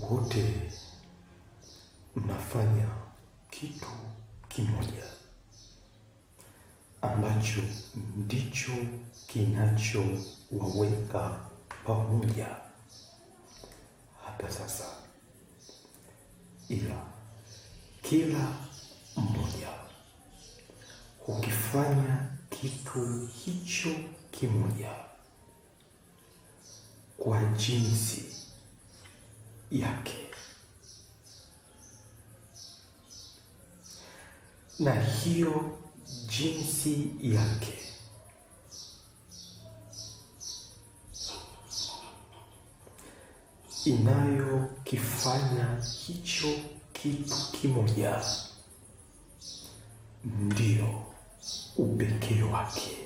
wote mnafanya kitu kimoja ambacho ndicho kinachowaweka pamoja hata sasa, ila kila mmoja ukifanya kitu hicho kimoja kwa jinsi yake, na hiyo jinsi yake inayokifanya hicho kitu kimoja ndio upekee wake,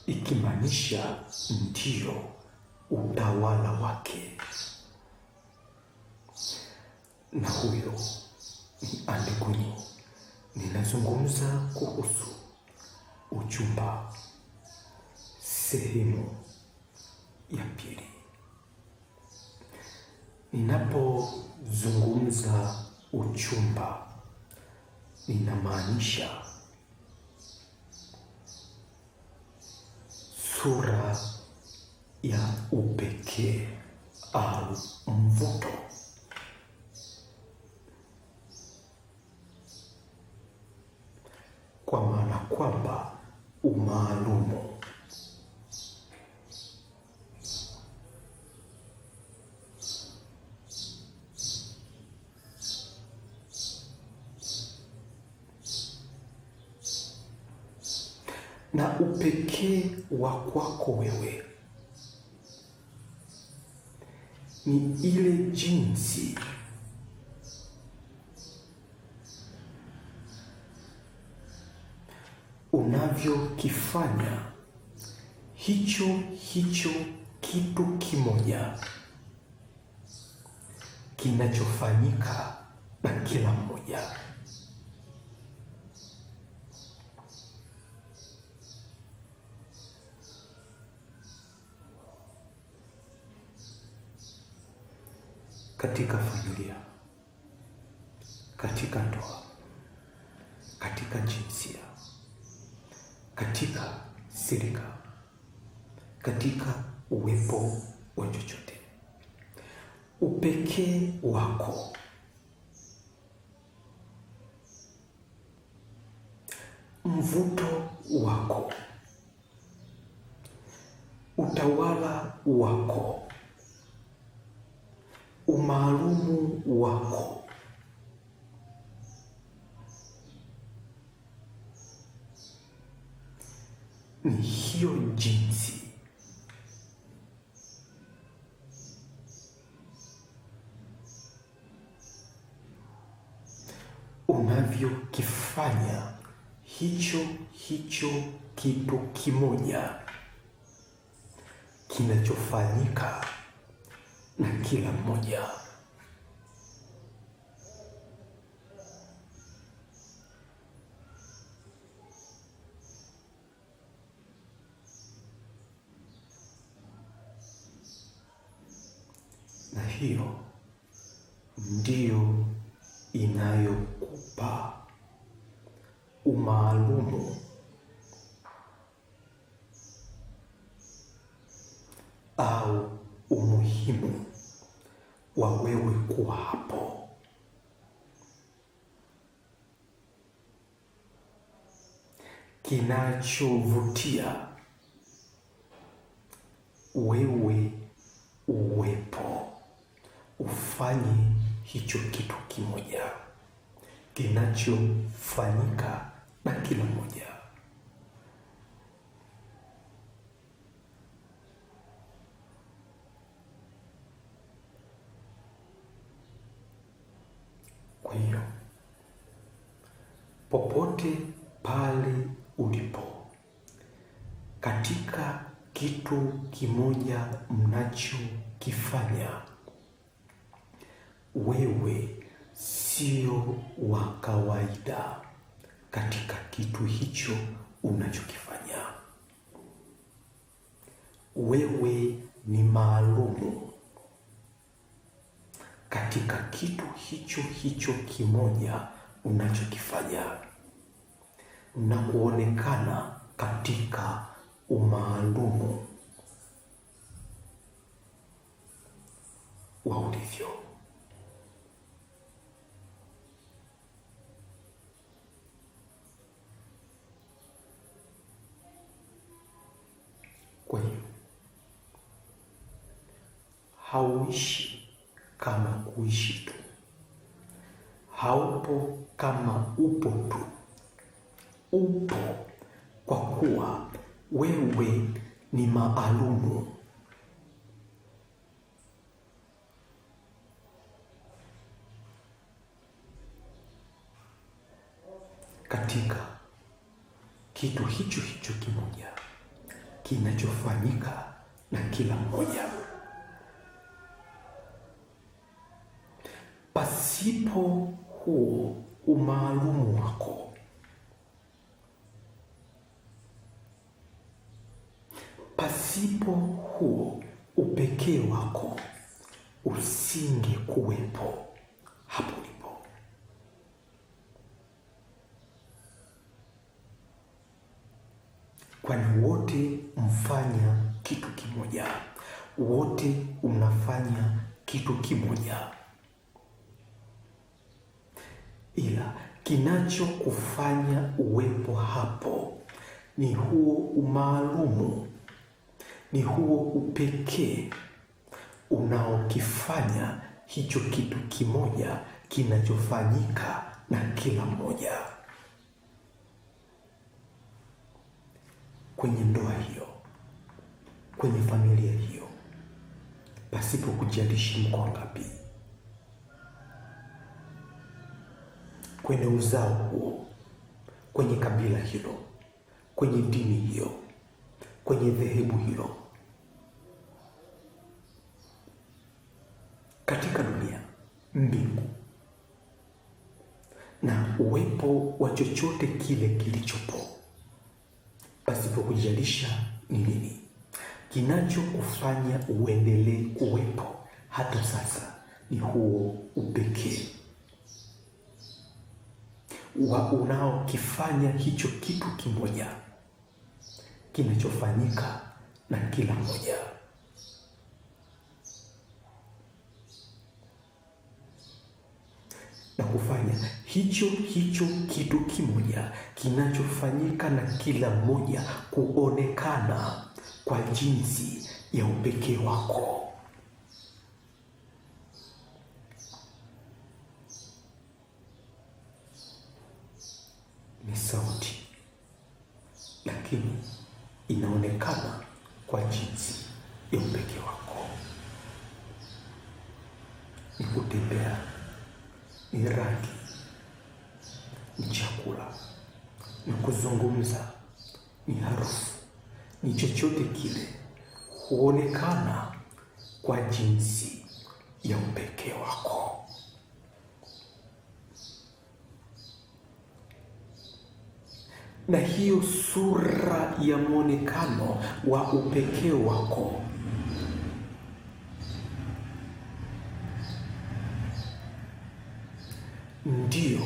ikimaanisha ndio utawala wake. Na huyo ni Antigoni. Ninazungumza kuhusu uchumba sehemu ya pili. Ninapozungumza uchumba, ninamaanisha sura ya upekee au mvuto, kwa maana kwamba umaalumu, na upekee wa kwako wewe ni ile jinsi unavyokifanya hicho kitu kimoja kinachofanyika na kila mmoja. Katika familia, katika ndoa, katika jinsia, katika sirika, katika uwepo wa chochote, upekee wako mvuto wako, utawala wako, umaalumu wako ni hiyo jinsi unavyokifanya hicho kitu kimoja kinachofanyika na kila mmoja. Na hiyo ndiyo inayokupa umaalumu au umuhimu wa wewe kuwa hapo. Kinachovutia wewe uwepo, ufanye hicho kitu kimoja kinachofanyika na kila mmoja. Kwa hiyo popote pale ulipo, katika kitu kimoja mnachokifanya, wewe sio wa kawaida katika kitu hicho unachokifanya. Wewe ni maalumu katika kitu hicho hicho kimoja unachokifanya na kuonekana katika umaalumu wa ulivyo. Kwa hiyo hauishi kama kuishi tu, haupo kama upo tu. Upo kwa kuwa wewe ni maalumu. Katika kitu hicho hicho kimoja kinachofanyika na kila mmoja. Pasipo huo umaalumu wako, pasipo huo upekee wako, usingekuwepo hapo ulipo. Kwani wote mfanya kitu kimoja, wote unafanya kitu kimoja, ila kinachokufanya uwepo hapo ni huo umaalumu, ni huo upekee unaokifanya hicho kitu kimoja kinachofanyika na kila mmoja. Kwenye ndoa hiyo, kwenye familia hiyo, pasipo kujalishi mko ngapi, kwenye uzao huo, kwenye kabila hilo, kwenye dini hiyo, kwenye dhehebu hilo, katika dunia, mbingu na uwepo wa chochote kile kilichopo, pasipo kujalisha ni nini kinachokufanya uendelee kuwepo hata sasa, ni huo upekee wa unaokifanya hicho kitu kimoja kinachofanyika na kila mmoja. Na kufanya hicho hicho kitu kimoja kinachofanyika na kila mmoja kuonekana kwa jinsi ya upekee wako. Ni sauti, lakini inaonekana kwa jinsi ya upekee wako. Ni kutembea, ni rangi, ni chakula, ni kuzungumza, ni harufu, ni chochote kile huonekana kwa jinsi ya upekee wako. Na hiyo sura ya mwonekano wa upekee wako ndio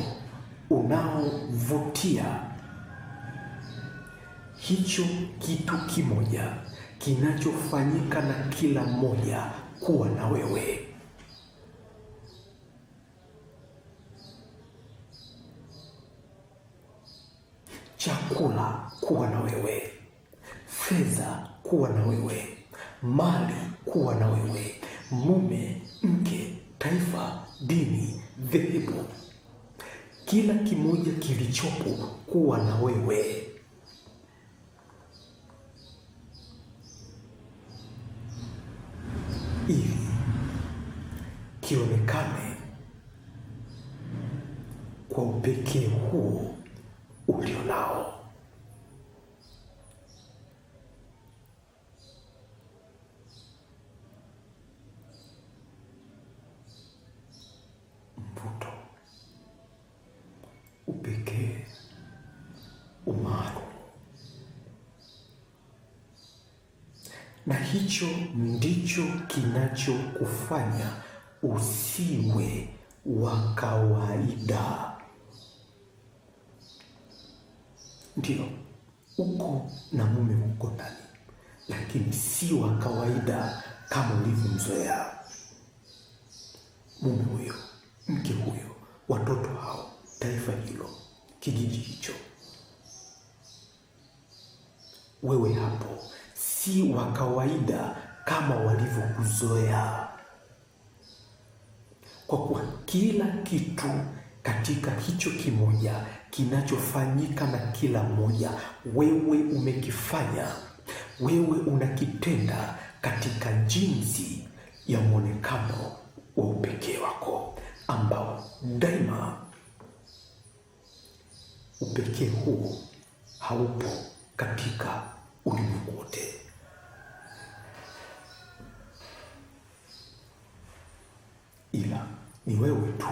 unaovutia hicho kitu kimoja kinachofanyika na kila mmoja kuwa na wewe. Chakula kuwa na wewe, fedha kuwa na wewe, mali kuwa na wewe, mume, mke, taifa, dini, dhehebu, kila kimoja kilichopo kuwa na wewe. Ili kionekane kwa upekee huo ulio nao. Mvuto, upekee, umaalumu na hicho ndicho kinachokufanya usiwe wa kawaida. Ndio, uko na mume uko ndani, lakini si wa kawaida kama ulivyomzoea. Mume huyo, mke huyo, watoto hao, taifa hilo, kijiji hicho, wewe hapo si wa kawaida kama walivyokuzoea, kwa kuwa kila kitu katika hicho kimoja kinachofanyika na kila mmoja, wewe umekifanya, wewe unakitenda katika jinsi ya mwonekano wa upekee wako, ambao daima upekee huo haupo katika ulimwengu wote. Ila ni wewe tu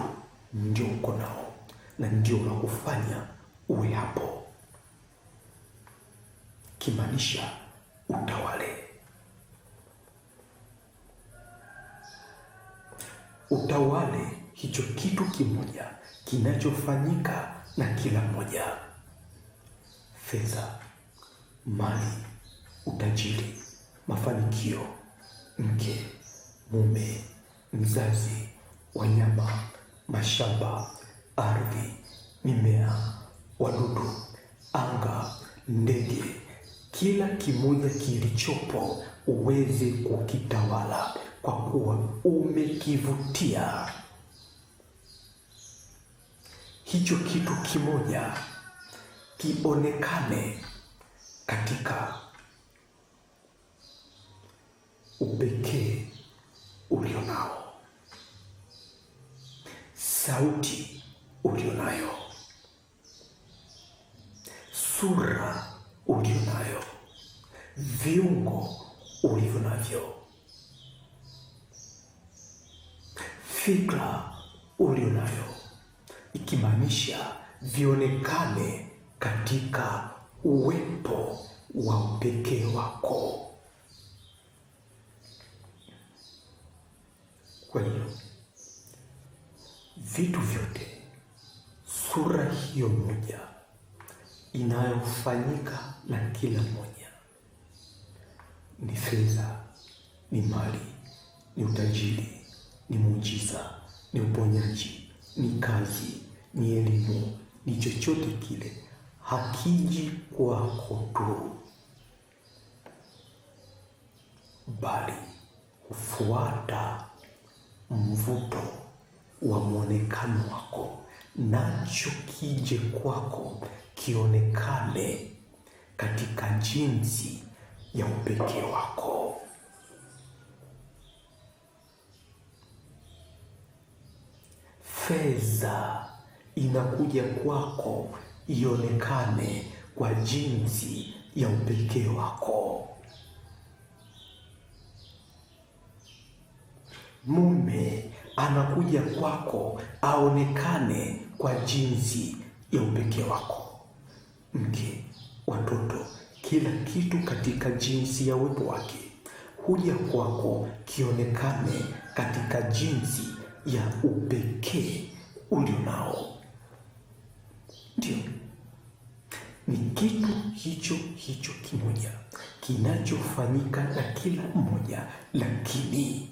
ndio uko nao na ndio unakufanya uwe hapo. Kimaanisha utawale. Utawale hicho kitu kimoja kinachofanyika na kila mmoja: fedha, mali, utajiri, mafanikio, mke, mume, mzazi, wanyama, mashamba, ardhi, mimea, wadudu, anga, ndege, kila kimoja kilichopo uweze kukitawala, kwa kuwa umekivutia hicho kitu kimoja kionekane katika upekee ulionao, sauti ulionayo, sura ulionayo, viungo ulivyonavyo, fikra ulionayo, ikimaanisha vionekane katika uwepo wa upekee wako. Kwa hiyo vitu vyote, sura hiyo moja inayofanyika na kila mmoja, ni fedha, ni mali, ni utajiri, ni muujiza, ni uponyaji, ni kazi, ni elimu, ni chochote kile, hakiji kwako tu, bali hufuata mvuto wa mwonekano wako, nacho kije kwako kionekane katika jinsi ya upekee wako. Fedha inakuja kwako ionekane kwa jinsi ya upekee wako. Mume anakuja kwako aonekane kwa jinsi ya upekee wako. Mke, watoto, kila kitu katika jinsi ya uwepo wake huja kwako kionekane katika jinsi ya upekee ulionao. Ndio, ni kitu hicho kimoja kinachofanyika na kila mmoja, lakini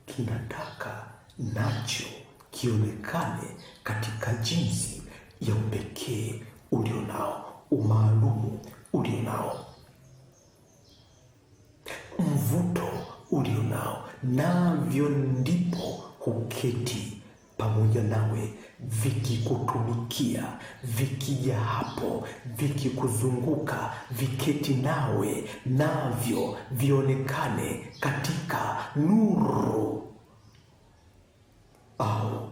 kinataka nacho kionekane katika jinsi ya upekee ulionao, umaalumu ulionao, mvuto ulionao, navyo ndipo huketi pamoja nawe, vikikutumikia, vikija hapo, vikikuzunguka, viketi nawe, navyo vionekane katika nuru au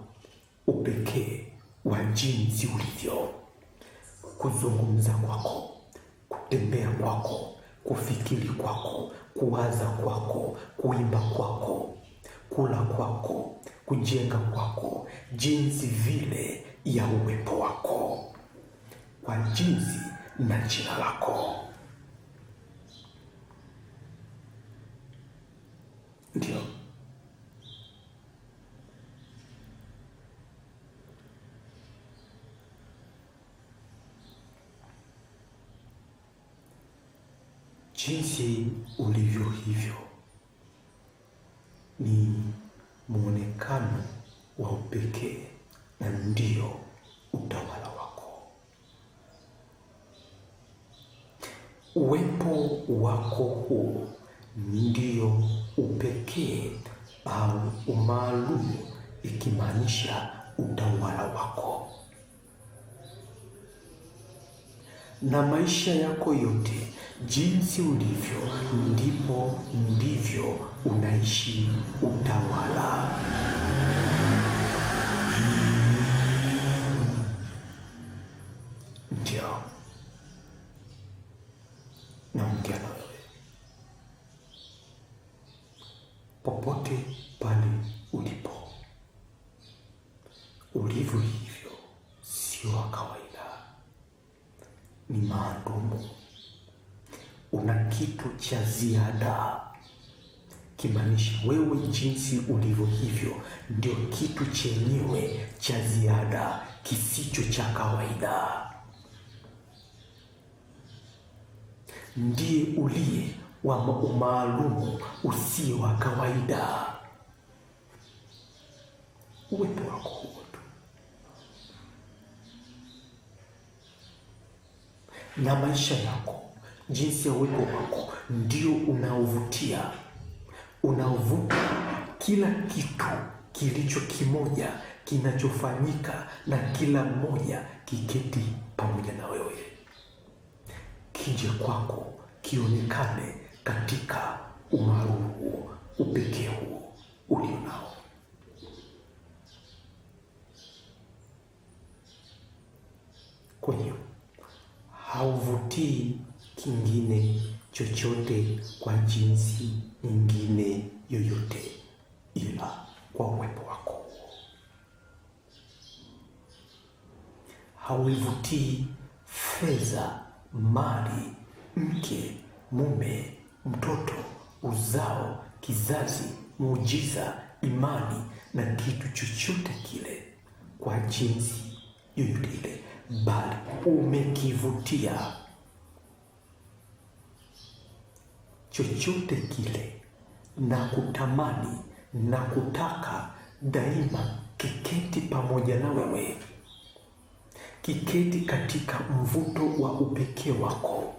upekee wa jinsi ulivyo. Kuzungumza kwako, kutembea kwako, kufikiri kwako, kuwaza kwako, kuimba kwako, kula kwako, kujenga kwako, jinsi vile ya uwepo wako, kwa jinsi na jina lako. Jinsi ulivyo hivyo ni muonekano wa upekee na ndio utawala wako. Uwepo wako huu ndio upekee au umaalumu, ikimaanisha utawala wako, na maisha yako yote jinsi ulivyo ndivyo unaishi utawala. Ndio naongea na wewe popote pale ulipo. Ulivyo hivyo sio wa kawaida, ni maalumu. Una kitu cha ziada, kimaanisha wewe jinsi ulivyo hivyo ndio kitu chenyewe cha ziada kisicho cha kawaida. Ndiye uliye wa umaalumu usio wa kawaida. Uwepo wako huo tu, na maisha yako jinsi ya uwepo wako ndio unaovutia, unaovuta kila kitu kilicho kimoja kinachofanyika na kila mmoja kiketi pamoja na wewe, kije kwako kionekane katika umaalumu huo, upekee huo ulio nao. Kwa hiyo hauvutii kingine chochote kwa jinsi nyingine yoyote ila kwa uwepo wako. Hauivutii fedha, mali, mke, mume, mtoto, uzao, kizazi, muujiza, imani na kitu chochote kile kwa jinsi yoyote ile, bali umekivutia chochote kile na kutamani na kutaka daima kiketi pamoja na wewe, kiketi katika mvuto wa upekee wako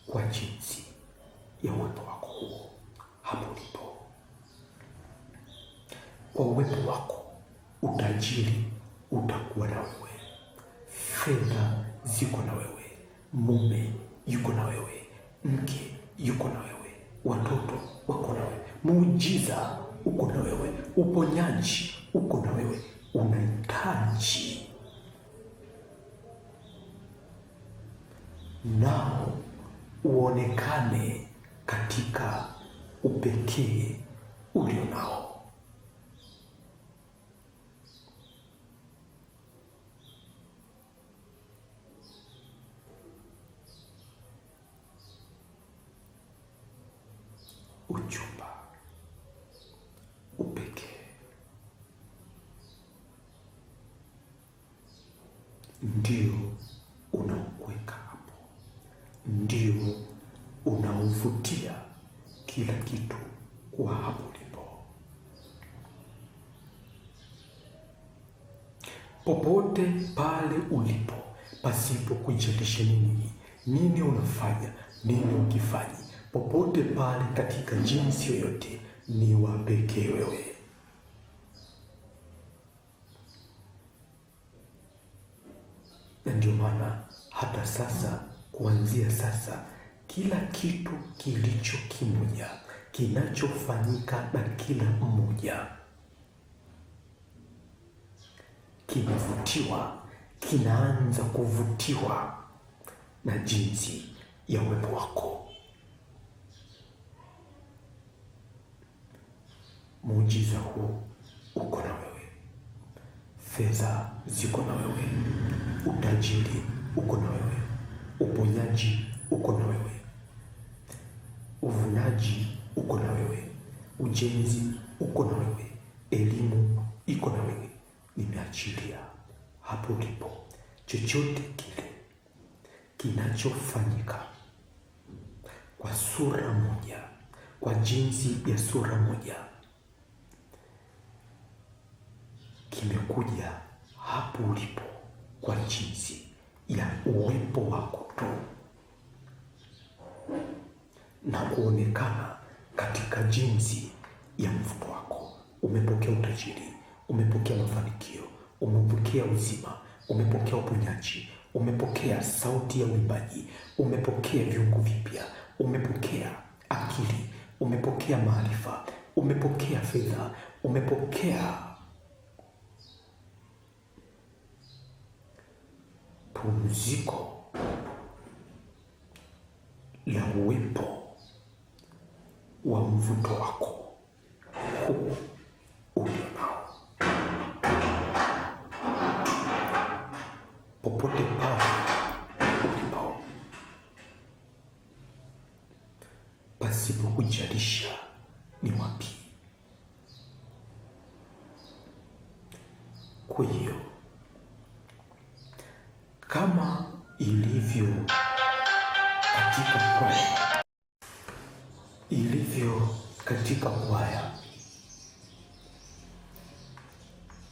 kwa jinsi ya uwepo wako huo hapo ulipo. Kwa uwepo wako utajiri utakuwa na wewe, fedha ziko na wewe, mume yuko na wewe, mke yuko na wewe, watoto wako na wewe, muujiza uko na wewe, uponyaji uko na wewe. Unahitaji nao uonekane katika upekee ulio nao. Uchumba, upekee ndio unaokuweka hapo, ndio unaovutia kila kitu kwa hapo ulipo. Popote pale ulipo, pasipo kujalisha nini unafanya, nini ukifanya, popote pale katika jinsi yoyote ni wa pekee wewe. Na ndio maana hata sasa, kuanzia sasa, kila kitu kilicho kimoja kinachofanyika na kila mmoja kinaanza kuvutiwa na jinsi ya uwepo wako. Muujiza huu uko na wewe, fedha ziko na wewe, utajiri uko na wewe, uponyaji uko na wewe, uvunaji uko na wewe, ujenzi uko na wewe, elimu iko na wewe. Nimeachilia hapo ulipo, chochote kile kinachofanyika kwa sura moja, kwa jinsi ya sura moja, kimekuja hapo ulipo kwa jinsi ya uwepo wako tu na kuonekana katika jinsi ya mvuto wako. Umepokea utajiri, umepokea mafanikio, umepokea uzima, umepokea uponyaji, umepokea sauti ya uimbaji, umepokea viungo vipya, umepokea akili, umepokea maarifa, umepokea fedha, umepokea pumziko la uwepo wa mvuto wako huu ulio nao. Popote pale ulipo, pasipo kujalisha ni wapi. Kwa hiyo kama ilivyo katika kwaya,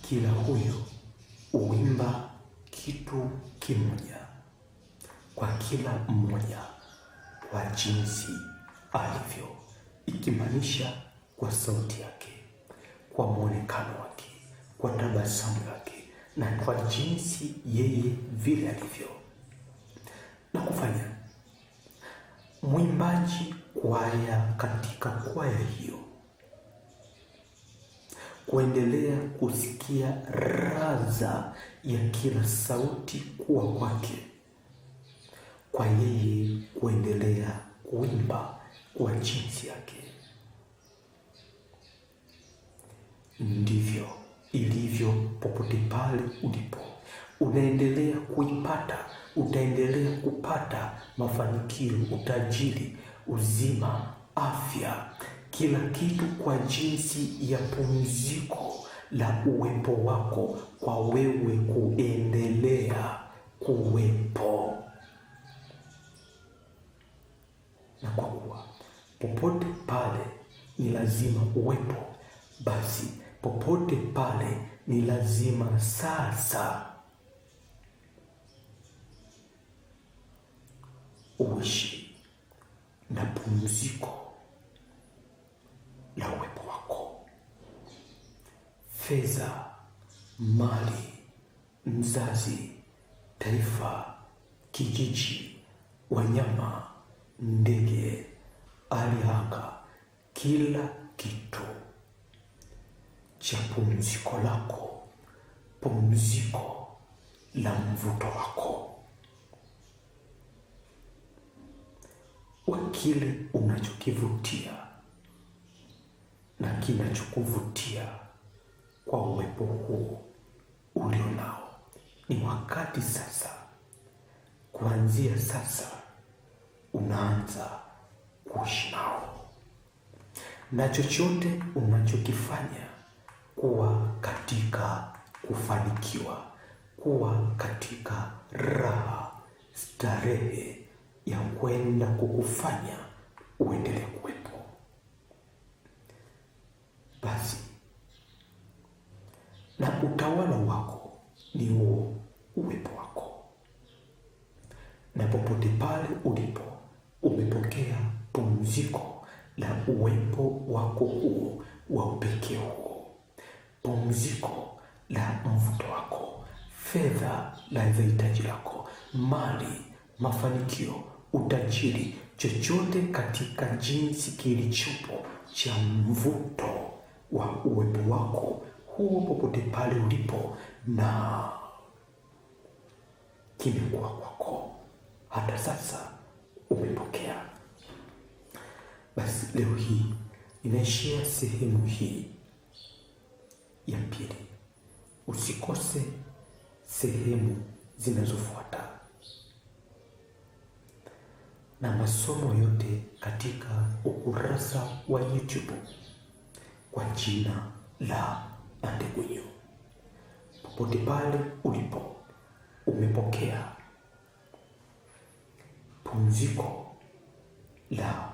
kila huyo uimba kitu kimoja kwa kila mmoja kwa jinsi alivyo, ikimaanisha kwa sauti yake, kwa mwonekano wake, kwa tabasamu lake, na kwa jinsi yeye vile alivyo. Na kufanya mwimbaji kwaya katika kwaya hiyo kuendelea kusikia raza ya kila sauti kuwa kwake, kwa yeye kuendelea kuimba kwa jinsi yake. Ndivyo ilivyo popote pale ulipo, unaendelea kuipata, utaendelea kupata mafanikio, utajiri, uzima, afya, kila kitu kwa jinsi ya pumziko la uwepo wako, kwa wewe kuendelea kuwepo. Na kwa kuwa popote pale ni lazima uwepo, basi popote pale ni lazima sasa uishi na pumziko la uwepo wako. Fedha, mali, mzazi, taifa, kijiji, wanyama, ndege, hali ya anga, kila kitu cha pumziko lako, pumziko la mvuto wako, wa kile unachokivutia na kinachokuvutia kwa uwepo huo ulio nao. Ni wakati sasa, kuanzia sasa unaanza kuishi nao, na chochote unachokifanya kuwa katika kufanikiwa, kuwa katika raha, starehe ya kwenda kukufanya uendelee kuwepo. Basi na utawala wako ni huo uwepo wako, na popote pale ulipo umepokea pumziko la uwepo wako huo wa upekee huo, pumziko la mvuto wako, fedha la hitaji lako, mali, mafanikio, utajiri, chochote katika jinsi kilichopo cha mvuto wa uwepo wako huo, popote pale ulipo, na kimekuwa kwako hata sasa umepokea. Basi leo hii inaishia sehemu hii ya pili. Usikose sehemu zinazofuata na masomo yote katika ukurasa wa YouTube kwa jina la Andegunyu. Popote pale ulipo umepokea pumziko la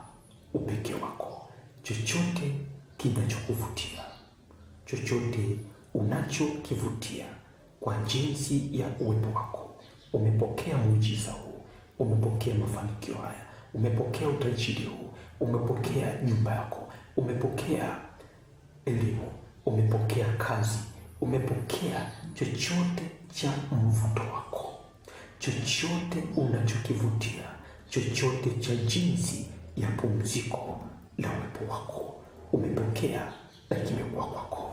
upekee wako, chochote kinachokuvutia, chochote unachokivutia kwa jinsi ya uwepo wako. Umepokea muujiza huu, umepokea mafanikio haya, umepokea utajiri huu, umepokea nyumba yako, umepokea elimu, umepokea kazi, umepokea chochote cha mvuto wako, chochote unachokivutia, chochote cha jinsi ya pumziko la uwepo wako umepokea na kimekuwa kwako.